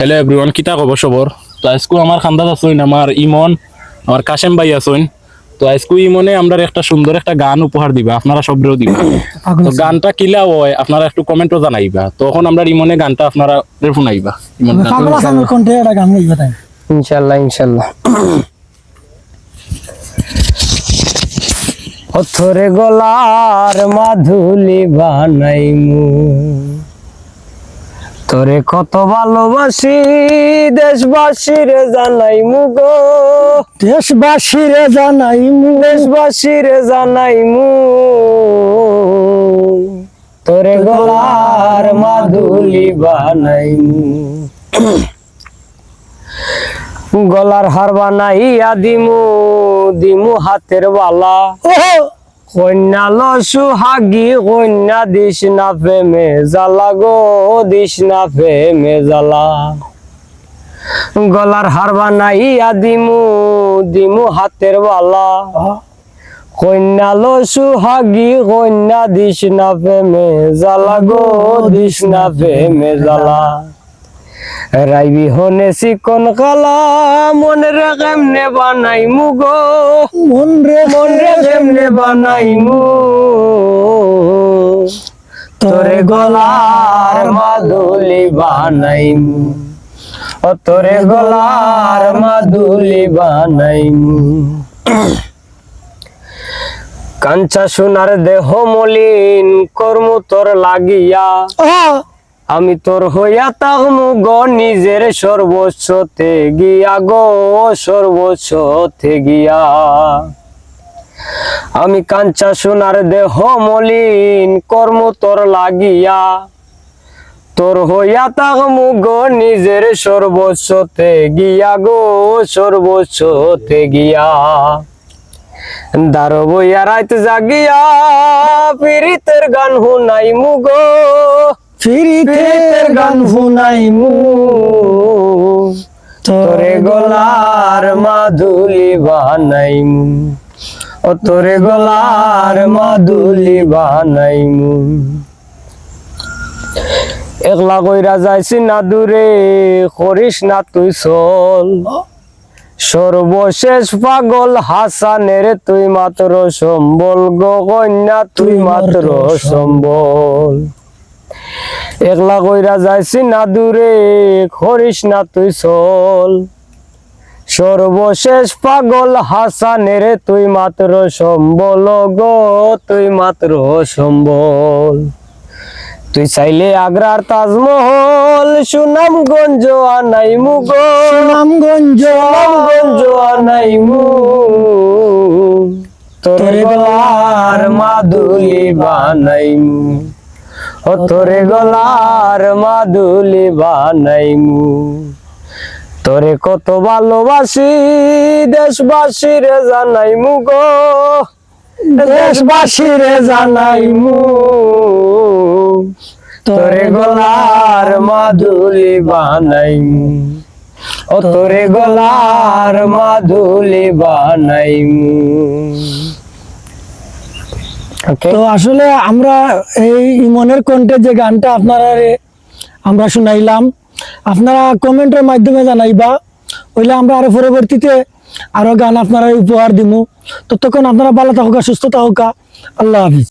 Hello everyone, কিতা খবর সবর? তো আজকে আমার খান্দাত আছেন আমার ইমন, আমার কাশেম ভাই আছেন। তো আজকে ইমনে আমরা একটা সুন্দর একটা গান উপহার দিবা, আপনারা সবরেও দিবা। তো গানটা কিলা হয় আপনারা একটু কমেন্টও জানাইবা, তখন আমরা ইমনে গানটা আপনারা শুনাইবা। ইমন গান পাগল আসামের কণ্ঠে একটা গান গাইবা তাই ইনশাল্লাহ ইনশাল্লাহ। অথরে গলার মাধুলি বানাইমু, তোরে কত ভালোবাসি দেশবাসীরে জানাইমু গো, দেশবাসীরে জানাইমু, দেশবাসীরে জানাইমু, তোরে গলার মাধুলি বানাইমু। গলার হার বানাইয়া দিমু, দিমু হাতের বালা, কন্যা লসু হাগি কন্যা দিস না প্রেমে জ্বালা গো, দিস না প্রেমে জ্বালা। গলার হার বানাইয়া দিমু, দিমু হাতের বালা, কন্যা লসু হাগি কন্যা দিস না প্রেমে জ্বালা গো, দিস না প্রেমে জ্বালা। রাইবি হনে চিকন কালা মনে রে কেমনে বানাইমু গো, মন রে কেমনে বানাইমু, তোরে গলার মাধুলি বানাইমু, ও তোরে গলার মাধুলি বানাইমু। কাঞ্চা সোনার দেহ মলিন কর্ম তোর লাগিয়া, আমি তোর হইয়া তাহমু গো নিজের সর্বস্বতে গিয়া গো, সর্বস্বতে গিয়া। আমি কাঞ্চা সোনার দেহ মলিন কর্ম তোর লাগিয়া, তোর হইয়া তাহমু গো নিজের সর্বস্বতে গিয়া গো, সর্বস্বতে গিয়া। দারো বইয়া রাইত জাগিয়া পীড়িতের গান শুনাইমু গো, ফিরিতের গান শুনাইমু, তোরে গলার মাধুলি বানাইমু, ও তোরে গলার মাধুলি বানাইমু। একলা কইরা যাইছি না দূরে, করিস না তুই চল, সর্বশেষ পাগল হাসানের তুই মাত্র সম্বল গো কন্যা, তুই মাত্র সম্বল। একলা কইরা যাইছি না দূরে, করিস না তুই চল, সর্বশেষ পাগল হাসানের তুই মাত্র সম্বল গো, তুই মাত্র সম্বল। তুই চাইলে আগ্রার তাজমহল সুনামগঞ্জ আনাইমু গো, সুনামগঞ্জ আনাইমু, তোরে গলার মাধুলি বানাইমু, ও তোরে গলার মাধুলি বানাইমু। তোরে কত ভালোবাসি দেশবাসীরে জানাইমু গো, দেশবাসীরে জানাইমু, তোরে গলার মাধুলি বানাইমু, ও তোরে গলার মাধুলি বানাইমু। তো আসলে আমরা এই ইমনের কণ্ঠে যে গানটা আমরা শুনাইলাম, আপনারা কমেন্টের মাধ্যমে জানাইবা, হইলে আমরা আরো পরবর্তীতে আরো গান আপনারা উপহার দিমু। ততক্ষণ আপনারা ভালো থাকুকা, সুস্থ থাকুকা। আল্লাহ হাফিজ।